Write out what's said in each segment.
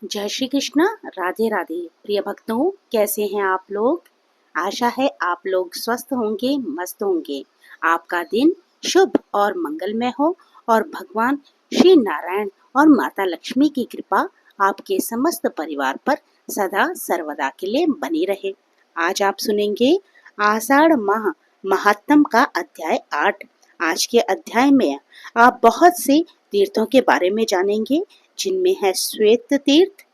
जय श्री कृष्ण। राधे राधे। प्रिय भक्तों, कैसे हैं आप लोग? आशा है आप लोग स्वस्थ होंगे, मस्त होंगे। आपका दिन शुभ और मंगलमय हो और भगवान श्री नारायण और माता लक्ष्मी की कृपा आपके समस्त परिवार पर सदा सर्वदा के लिए बनी रहे। आज आप सुनेंगे आषाढ़ माह महात्म का अध्याय 8। आज के अध्याय में आप बहुत से तीर्थों के बारे में जानेंगे, जिनमें है श्वेत तीर्थ,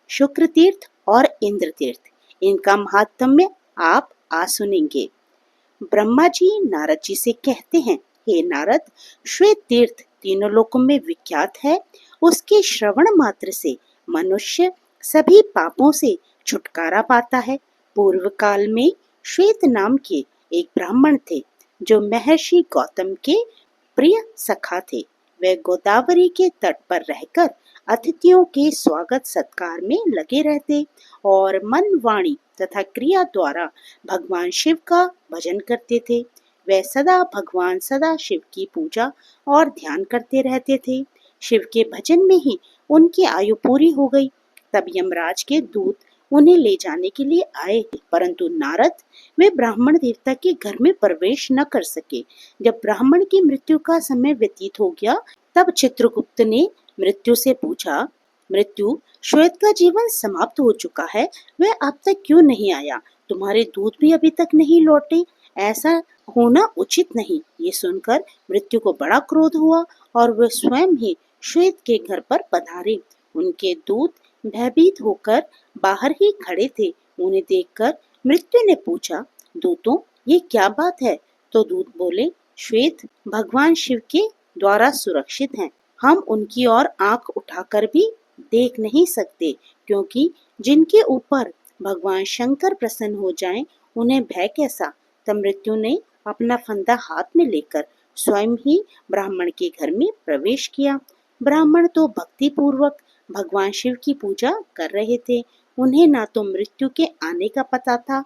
शुक्र तीर्थ और इंद्र तीर्थ। इनका महात्म्य आप आज सुनेंगे। ब्रह्मा जी नारद जी से कहते हैं, हे नारद, श्वेत तीर्थ तीनों लोकों में विख्यात है। उसके श्रवण मात्र से मनुष्य सभी पापों से छुटकारा पाता है। पूर्व काल में श्वेत नाम के एक ब्राह्मण थे, जो महर्षि गौतम के प्रिय सखा थे। वे गोदावरी के तट पर रहकर अतिथियों के स्वागत सत्कार में लगे रहते और मन, वाणी तथा क्रिया द्वारा भगवान शिव का भजन करते थे। वे सदा भगवान सदा शिव की पूजा और ध्यान करते रहते थे। शिव के भजन में ही उनकी आयु पूरी हो गई। तब यमराज के दूत उन्हें ले जाने के लिए आए, परंतु नारद वे ब्राह्मण देवता के घर में प्रवेश न कर सके। जब ब्राह्मण की मृत्यु का समय व्यतीत हो गया, तब चित्रगुप्त ने मृत्यु से पूछा, मृत्यु, श्वेत का जीवन समाप्त हो चुका है, वह अब तक क्यों नहीं आया? तुम्हारे दूत भी अभी तक नहीं लौटे। ऐसा होना उचित नहीं। ये सुनकर मृत्यु को बड़ा क्रोध हुआ और वह स्वयं ही श्वेत के घर पर पधारे। उनके दूत भयभीत होकर बाहर ही खड़े थे। उन्हें देखकर मृत्यु ने पूछा, दूतों, ये क्या बात है? तो दूत बोले, श्वेत भगवान शिव के द्वारा सुरक्षित हैं। हम उनकी ओर आंख उठाकर भी देख नहीं सकते, क्योंकि जिनके ऊपर भगवान शंकर प्रसन्न हो जाएं, उन्हें भय कैसा? तब मृत्यु ने अपना फंदा हाथ में लेकर स्वयं ही ब्राह्मण के घर में प्रवेश किया। ब्राह्मण तो भक्ति पूर्वक भगवान शिव की पूजा कर रहे थे। उन्हें ना तो मृत्यु के आने का पता था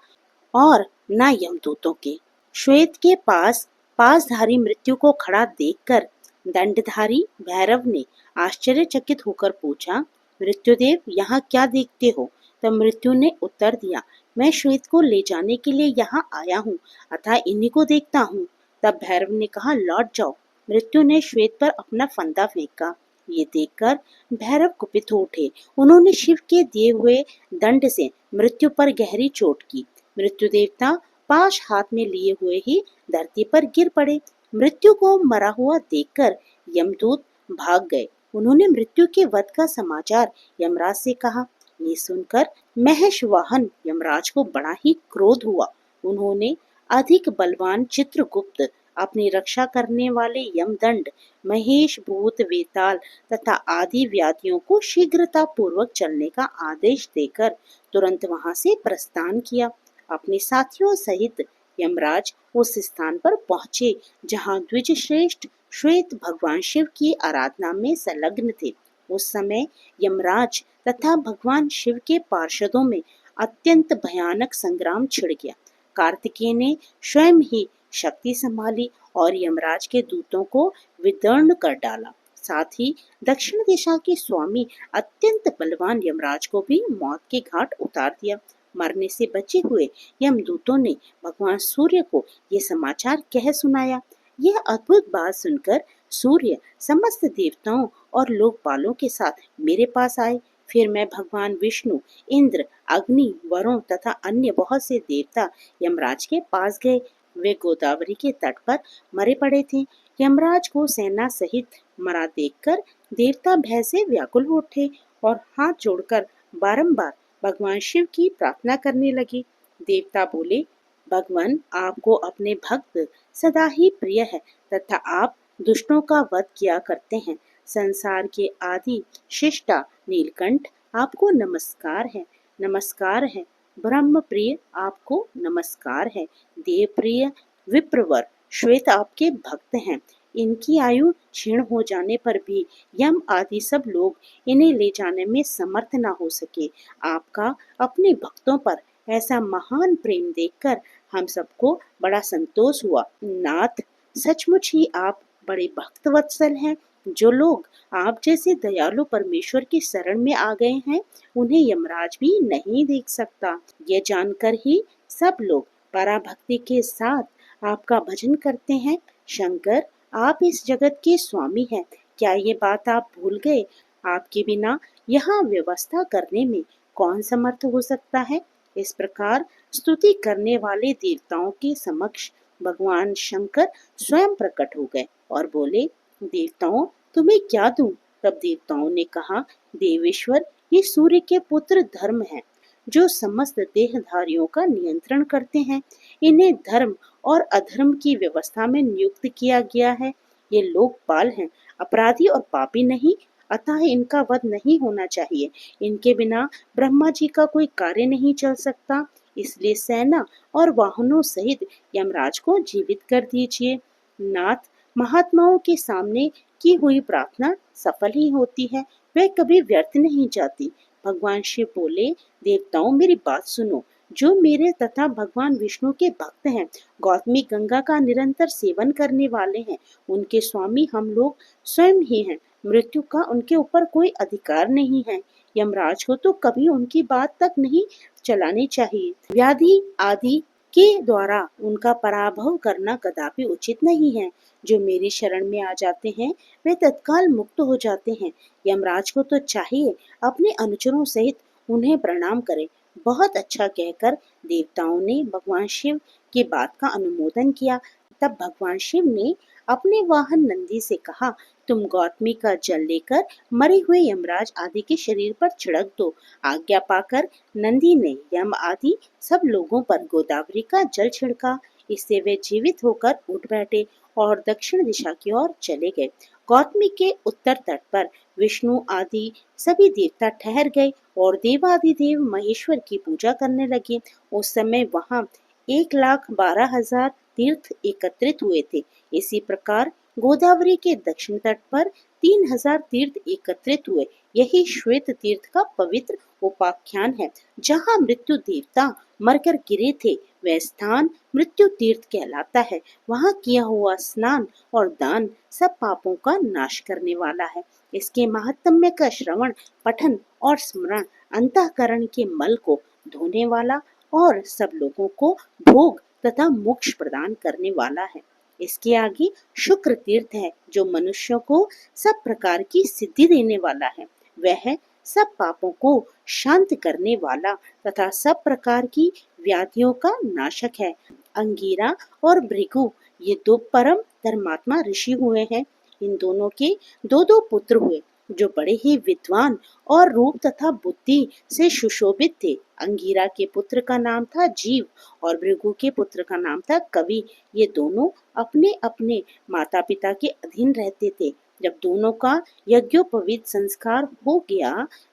और न यमदूतों के। श्वेत के पासधारी मृत्यु को खड़ा देखकर दंडधारी भैरव ने आश्चर्यचकित होकर पूछा, मृत्युदेव, यहाँ क्या देखते हो? तब मृत्यु ने उत्तर दिया, मैं श्वेत को ले जाने के लिए यहाँ आया हूँ, अतः इन्हीं को देखता हूँ। तब भैरव ने कहा, लौट जाओ। मृत्यु ने श्वेत पर अपना फंदा फेंका। ये देखकर भैरव कुपित हो उठे। उन्होंने शिव के दिए हुए दंड से मृत्यु पर गहरी चोट की। मृत्यु देवता पाश हाथ में लिए हुए ही धरती पर गिर पड़े। मृत्यु को मरा हुआ देखकर यमदूत भाग गए। उन्होंने मृत्यु के वध का समाचार यमराज से कहा। ये सुनकर महेश वाहन यमराज को बड़ा ही क्रोध हुआ। उन्होंने अधिक बलवान चित्रगुप्त, अपनी रक्षा करने वाले यमदंड, महेश, भूत, वेताल तथा आदि व्याधियों को शीघ्रता पूर्वक चलने का आदेश देकर तुरंत वहां से प्रस्थान किया। अपने साथियों सहित यमराज उस स्थान पर पहुंचे जहां द्विज श्रेष्ठ श्वेत भगवान शिव की आराधना में संलग्न थे। उस समय यमराज तथा भगवान शिव के पार्षदों में अत्यंत भयानक संग्राम छिड़ गया। कार्तिकेय ने स्वयं ही शक्ति संभाली और यमराज के दूतों को विदर्ण कर डाला। साथ ही दक्षिण दिशा के स्वामी अत्यंत बलवान यमराज को भी मौत के घाट उतार दिया। मरने से बचे हुए यमदूतों ने भगवान सूर्य को ये समाचार कह सुनाया। यह अद्भुत बात सुनकर सूर्य समस्त देवताओं और लोकपालों के साथ मेरे पास आए। फिर मैं भगवान विष्णु, इंद्र, अग्नि, वरुण तथा अन्य बहुत से देवता यमराज के पास गए। वे गोदावरी के तट पर मरे पड़े थे। यमराज को सेना सहित मरा देखकर देवता भय से व्याकुल हो उठे और हाथ जोड़कर बारंबार भगवान शिव की प्रार्थना करने लगे। देवता बोले, भगवान, आपको अपने भक्त सदा ही प्रिय है तथा आप दुष्टों का वध किया करते हैं। संसार के आदि शिष्टा नीलकंठ, आपको नमस्कार है, नमस्कार है। ब्रह्म प्रिय, आपको नमस्कार है। देव प्रिय विप्रवर श्वेत आपके भक्त हैं। इनकी आयु क्षीण हो जाने पर भी यम आदि सब लोग इन्हें ले जाने में समर्थ न हो सके। आपका अपने भक्तों पर ऐसा महान प्रेम देखकर हम सबको बड़ा संतोष हुआ। नाथ, सचमुच ही आप बड़े भक्त वत्सल हैं। जो लोग आप जैसे दयालु परमेश्वर की शरण में आ गए हैं, उन्हें यमराज भी नहीं देख सकता। ये जानकर ही सब लोग पराभक्ति के साथ आपका भजन करते हैं। शंकर, आप इस जगत के स्वामी हैं। क्या ये बात आप भूल गए? आपके बिना यहाँ व्यवस्था करने में कौन समर्थ हो सकता है? इस प्रकार स्तुति करने वाले देवताओं के समक्ष भगवान शंकर स्वयं प्रकट हो गए और बोले, देवताओं, तुम्हें क्या दूं? तब देवताओं ने कहा, देवेश्वर, ये सूर्य के पुत्र धर्म हैं, जो समस्त देहधारियों का नियंत्रण करते हैं। इन्हें धर्म और अधर्म की व्यवस्था में नियुक्त किया गया है। ये लोकपाल हैं, अपराधी और पापी नहीं, अतः इनका वध नहीं होना चाहिए। इनके बिना ब्रह्मा जी का कोई कार्य नहीं चल सकता। इसलिए सेना और वाहनों सहित यमराज को जीवित कर दीजिए। नाथ, महात्माओं के सामने की हुई प्रार्थना सफल ही होती है, वह कभी व्यर्थ नहीं जाती। भगवान शिव बोले, देवताओं, मेरी बात सुनो। जो मेरे तथा भगवान विष्णु के भक्त हैं, गौतमी गंगा का निरंतर सेवन करने वाले हैं, उनके स्वामी हम लोग स्वयं ही हैं। मृत्यु का उनके ऊपर कोई अधिकार नहीं है। यमराज को तो कभी उनकी बात तक नहीं चलानी चाहिए। व्याधि आदि के द्वारा उनका पराभव करना कदापि उचित नहीं है। जो मेरी शरण में आ जाते हैं, वे तत्काल मुक्त हो जाते हैं। यमराज को तो चाहिए अपने अनुचरों सहित उन्हें प्रणाम करें। बहुत अच्छा कहकर देवताओं ने भगवान शिव की बात का अनुमोदन किया। तब भगवान शिव ने अपने वाहन नंदी से कहा, तुम गौतमी का जल लेकर मरे हुए यमराज आदि के शरीर पर छिड़क दो। आज्ञा पाकर नंदी ने यम आदि सब लोगों पर गोदावरी का जल छिड़का। इससे वे जीवित होकर उठ बैठे और दक्षिण दिशा की ओर चले गए। गौतमी के उत्तर तट पर विष्णु आदि सभी देवता ठहर गए और देवादिदेव महेश्वर की पूजा करने लगे। उस समय वहां 1,12,000 तीर्थ एकत्रित हुए थे। इसी प्रकार गोदावरी के दक्षिण तट पर 3,000 तीर्थ एकत्रित हुए। यही श्वेत तीर्थ का पवित्र उपाख्यान है। जहाँ मृत्यु देवता मरकर गिरे थे, वह स्थान मृत्यु तीर्थ कहलाता है। वहाँ किया हुआ स्नान और दान सब पापों का नाश करने वाला है। इसके महात्म्य का श्रवण, पठन और स्मरण अंतःकरण के मल को धोने वाला और सब लोगों को भोग तथा मोक्ष प्रदान करने वाला है। इसके आगे शुक्र तीर्थ है, जो मनुष्यों को सब प्रकार की सिद्धि देने वाला है। वह सब पापों को शांत करने वाला तथा सब प्रकार की व्याधियों का नाशक है। अंगीरा और भृगु ये दो परम धर्मात्मा ऋषि हुए हैं। इन दोनों के दो दो पुत्र हुए, जो बड़े ही विद्वान और रूप तथा बुद्धि से सुशोभित थे। अंगीरा के पुत्र का नाम था जीव और भृगु के पुत्र का नाम था कवि। ये दोनों अपने अपने माता पिता के अधीन रहते थे। जब दोनों का यज्ञोपवीत संस्कार हो गया,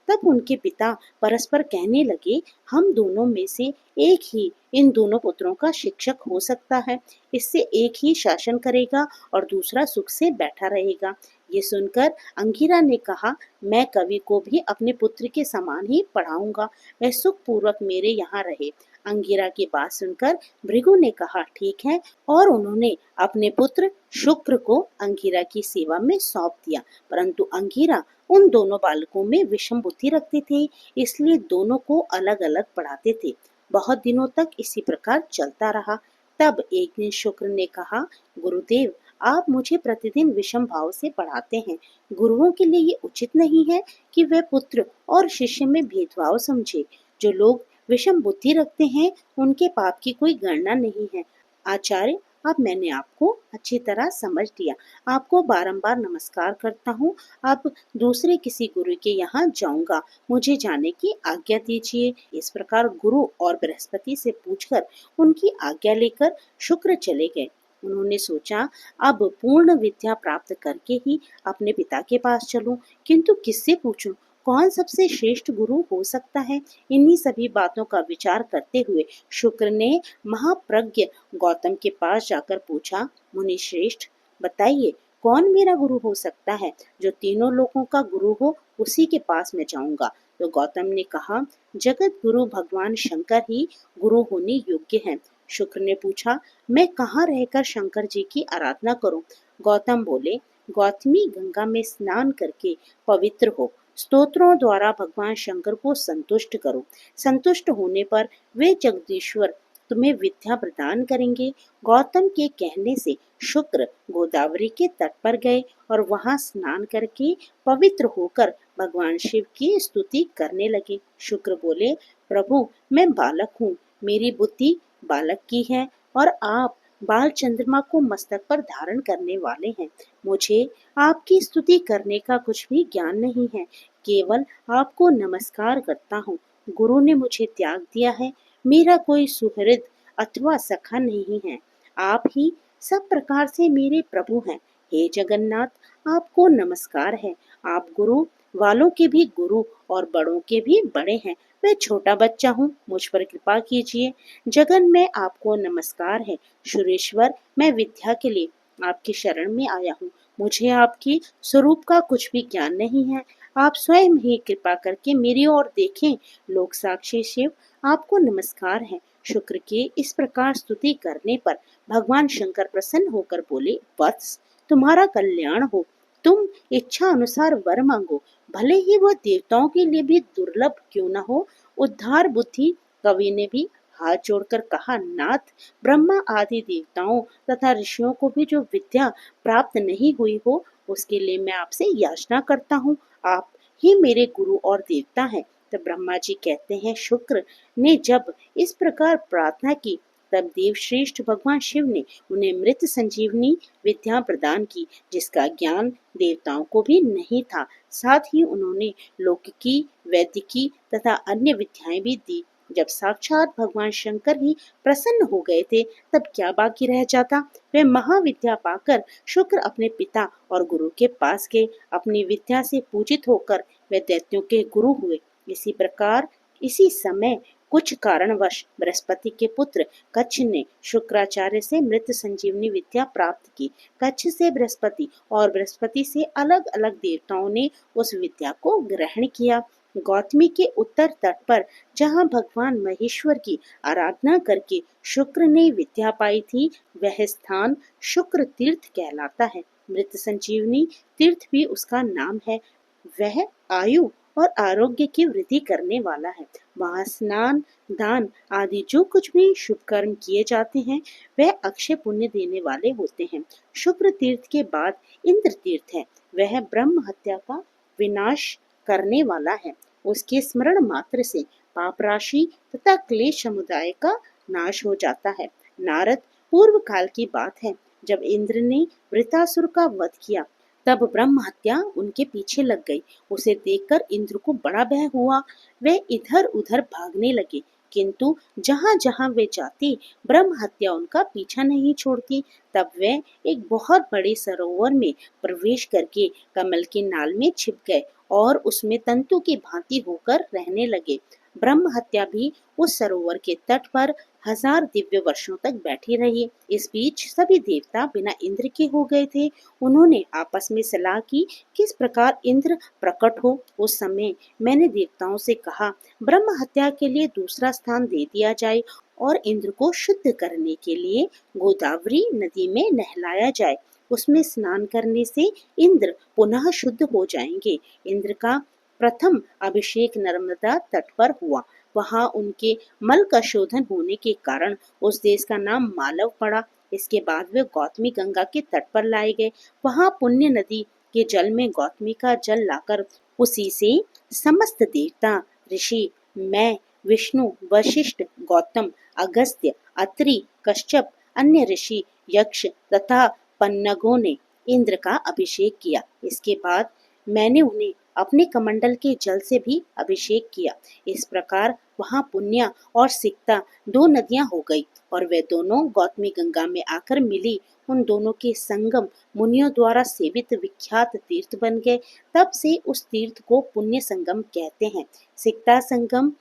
तब उनके पिता परस्पर कहने लगे, हम दोनों में से एक ही इन दोनों पुत्रों का शिक्षक हो सकता है। इससे एक ही शासन करेगा और दूसरा सुख से बैठा रहेगा। ये सुनकर अंगिरा ने कहा, मैं कवि को भी अपने पुत्र के समान ही पढ़ाऊंगा, वह सुख पूर्वक मेरे यहाँ रहे। अंगिरा की बात सुनकर भृगु ने कहा, ठीक है, और उन्होंने अपने पुत्र शुक्र को अंगिरा की सेवा में सौंप दिया। परंतु अंगिरा उन दोनों बालकों में विषम बुद्धि रखते थे, इसलिए दोनों को अलग अलग पढ़ाते थे। बहुत दिनों तक इसी प्रकार चलता रहा। तब एक दिन शुक्र ने कहा, गुरुदेव, आप मुझे प्रतिदिन विषम भाव से पढ़ाते हैं। गुरुओं के लिए ये उचित नहीं है कि वे पुत्र और शिष्य में भेदभाव समझे। जो लोग विषम बुद्धि रखते हैं, उनके पाप की कोई गणना नहीं है। आचार्य, अब मैंने आपको अच्छी तरह समझ लिया। आपको बारंबार नमस्कार करता हूँ। अब दूसरे किसी गुरु के यहाँ जाऊंगा, मुझे जाने की आज्ञा दीजिए। इस प्रकार गुरु और बृहस्पति से पूछकर उनकी आज्ञा लेकर शुक्र चले गए। उन्होंने सोचा, अब पूर्ण विद्या प्राप्त करके ही अपने पिता के पास चलूं, किंतु किससे पूछूं? कौन सबसे श्रेष्ठ गुरु हो सकता है? इन्हीं सभी बातों का विचार करते हुए शुक्र ने महाप्रज्ञ गौतम के पास जाकर पूछा, मुनि श्रेष्ठ, बताइए, कौन मेरा गुरु हो सकता है? जो तीनों लोगों का गुरु हो, उसी के पास मैं जाऊंगा। तो गौतम ने कहा, जगत गुरु भगवान शंकर ही गुरु होने योग्य हैं। शुक्र ने पूछा, मैं कहाँ रहकर शंकर जी की आराधना करूं? गौतम बोले, गौतमी गंगा में स्नान करके पवित्र हो। स्तोत्रों द्वारा भगवान शंकर को संतुष्ट करो। संतुष्ट होने पर वे जगदीश्वर तुम्हें विद्या प्रदान करेंगे। गौतम के कहने से शुक्र गोदावरी के तट पर गए और वहां स्नान करके पवित्र होकर भगवान शिव की स्तुति करने लगे। शुक्र बोले, प्रभु मैं बालक हूँ, मेरी बुद्धि बालक की है और आप बाल चंद्रमा को मस्तक पर धारण करने वाले हैं। मुझे आपकी स्तुति करने का कुछ भी ज्ञान नहीं है, केवल आपको नमस्कार करता हूँ। गुरु ने मुझे त्याग दिया है, मेरा कोई सुहृद अथवा सखा नहीं है। आप ही सब प्रकार से मेरे प्रभु हैं। हे जगन्नाथ, आपको नमस्कार है। आप गुरु वालों के भी गुरु और बड़ों के भी बड़े हैं। मैं छोटा बच्चा हूँ, मुझ पर कृपा कीजिए। जगन में आपको नमस्कार है। सुरेश्वर, मैं विद्या के लिए आपकी शरण में आया हूँ। मुझे आपके स्वरूप का कुछ भी ज्ञान नहीं है। आप स्वयं ही कृपा करके मेरी ओर देखें। लोक साक्षी शिव, आपको नमस्कार है। शुक्र के इस प्रकार स्तुति करने पर भगवान शंकर प्रसन्न होकर बोले, वत्स, तुम्हारा कल्याण हो। तुम इच्छा अनुसार वर मांगो, भले ही वह देवताओं के लिए भी दुर्लभ क्यों न हो। उद्धार बुद्धि कवि ने भी हाथ जोड़कर कहा, नाथ, ब्रह्मा आदि देवताओं तथा ऋषियों को भी जो विद्या प्राप्त नहीं हुई हो, उसके लिए मैं आपसे याचना करता हूँ। आप ही मेरे गुरु और देवता हैं। तब ब्रह्मा जी कहते हैं, शुक्र ने जब इस प्रकार प्रार्थना की, तब देवश्रेष्ठ भगवान शिव ने उन्हें मृत संजीवनी विद्या प्रदान की, जिसका ज्ञान देवताओं को भी नहीं था। साथ ही उन्होंने लौकिकी, वैदिकी तथा अन्य विद्याएं भी दी। जब साक्षात भगवान शंकर ही प्रसन्न हो गए थे, तब क्या बाकी रह जाता। वे महाविद्या पाकर शुक्र अपने पिता और गुरु के पास गए। अपनी विद्या से पूजित होकर वे दैत्यों के गुरु हुए। इसी प्रकार इसी समय कुछ कारणवश बृहस्पति के पुत्र कच्छ ने शुक्राचार्य से मृत संजीवनी विद्या प्राप्त की। कच्छ से बृहस्पति और बृहस्पति से अलग अलग देवताओं ने उस विद्या को ग्रहण किया। गौतमी के उत्तर तट पर जहाँ भगवान महेश्वर की आराधना करके शुक्र ने विद्या पाई थी, वह स्थान शुक्र तीर्थ कहलाता है। मृत संजीवनी तीर्थ भी उसका नाम है। वह आयु और आरोग्य की वृद्धि करने वाला है। वहाँ स्नान, दान आदि जो कुछ भी शुभ कर्म किए जाते हैं, वह अक्षय पुण्य देने वाले होते हैं। शुक्र तीर्थ के बाद इंद्र तीर्थ है। वह ब्रह्म हत्या का विनाश करने वाला है। उसके स्मरण मात्र से पाप राशि तथा क्लेश समुदाय का नाश हो जाता है। नारद, पूर्व काल की बात है, जब इंद्र ने वृतासुर का वध किया, तब ब्रह्म हत्या उनके पीछे लग गई। उसे देखकर इंद्र को बड़ा भय हुआ। वे इधर उधर भागने लगे, किंतु जहाँ जहाँ वे जाते, ब्रह्म हत्या उनका पीछा नहीं छोड़ती। तब वे एक बहुत बड़े सरोवर में प्रवेश करके कमल की नाल में छिप गए और उसमें तंतु की भांति होकर रहने लगे। ब्रह्म हत्या भी उस सरोवर के तट पर 1000 दिव्य वर्षों तक बैठी रही। इस बीच सभी देवता बिना इंद्र के हो गए थे। उन्होंने आपस में सलाह की किस प्रकार इंद्र प्रकट हो। उस समय मैंने देवताओं से कहा, ब्रह्म हत्या के लिए दूसरा स्थान दे दिया जाए और इंद्र को शुद्ध करने के लिए गोदावरी नदी में नहलाया जाए। उसमें स्नान करने से इंद्र पुनः शुद्ध हो जाएंगे। इंद्र का प्रथम अभिषेक नर्मदा तट पर हुआ। वहां उनके मल का शोधन होने के कारण उस देश का नाम मालव पड़ा। इसके बाद वे गौतमी गंगा के तट पर लाए गए। वहां पुण्य नदी के जल में गौतमी का जल लाकर उसी से समस्त देवता, ऋषि, मैं, विष्णु, वशिष्ठ, गौतम, अगस्त्य, अत्रि, कश्यप, अन्य ऋषि, यक्ष तथा पन्नगों ने इंद्र का अभिषेक किया। इसके बाद मैंने उन्हें अपने कमंडल के जल से भी अभिषेक किया। इस प्रकार वहां पुण्या और सिकता 2 नदियां हो गई और वे दोनों गौतमी गंगा में आकर मिली। उन दोनों के संगम मुनियों द्वारा सेवित विख्यात तीर्थ बन गए। तब से उस तीर्थ को पुण्य संगम कहते हैं। सिकता संगम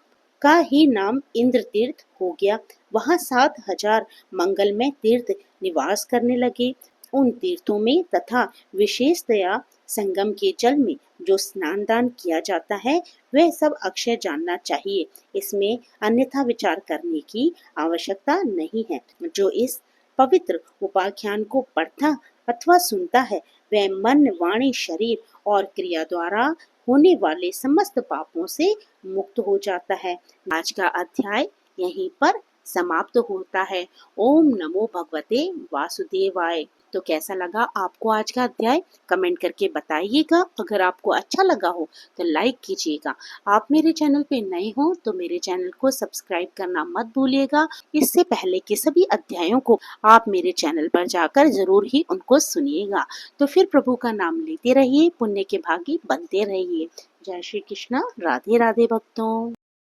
का ही नाम इंद्र तीर्थ हो गया। वहां 7000 मंगलमय तीर्थ निवास करने लगे। उन तीर्थों में तथा विशेषतया संगम के जल में जो स्नान दान किया जाता है, वह सब अक्षय जानना चाहिए। इसमें अन्यथा विचार करने की आवश्यकता नहीं है। जो इस पवित्र उपाख्यान को पढ़ता अथवा सुनता है, वे मन, वाणी, शरीर और क्रिया द्वारा होने वाले समस्त पापों से मुक्त हो जाता है। आज का अध्याय यहीं पर समाप्त होता है। ओम नमो भगवते वासुदेवाय। तो कैसा लगा आपको आज का अध्याय? कमेंट करके बताइएगा। अगर आपको अच्छा लगा हो तो लाइक कीजिएगा। आप मेरे चैनल पे नए हो तो मेरे चैनल को सब्सक्राइब करना मत भूलिएगा। इससे पहले के सभी अध्यायों को आप मेरे चैनल पर जाकर जरूर ही उनको सुनिएगा। तो फिर प्रभु का नाम लेते रहिए, पुण्य के भागी बनते रहिए। जय श्री कृष्णा। राधे राधे भक्तों।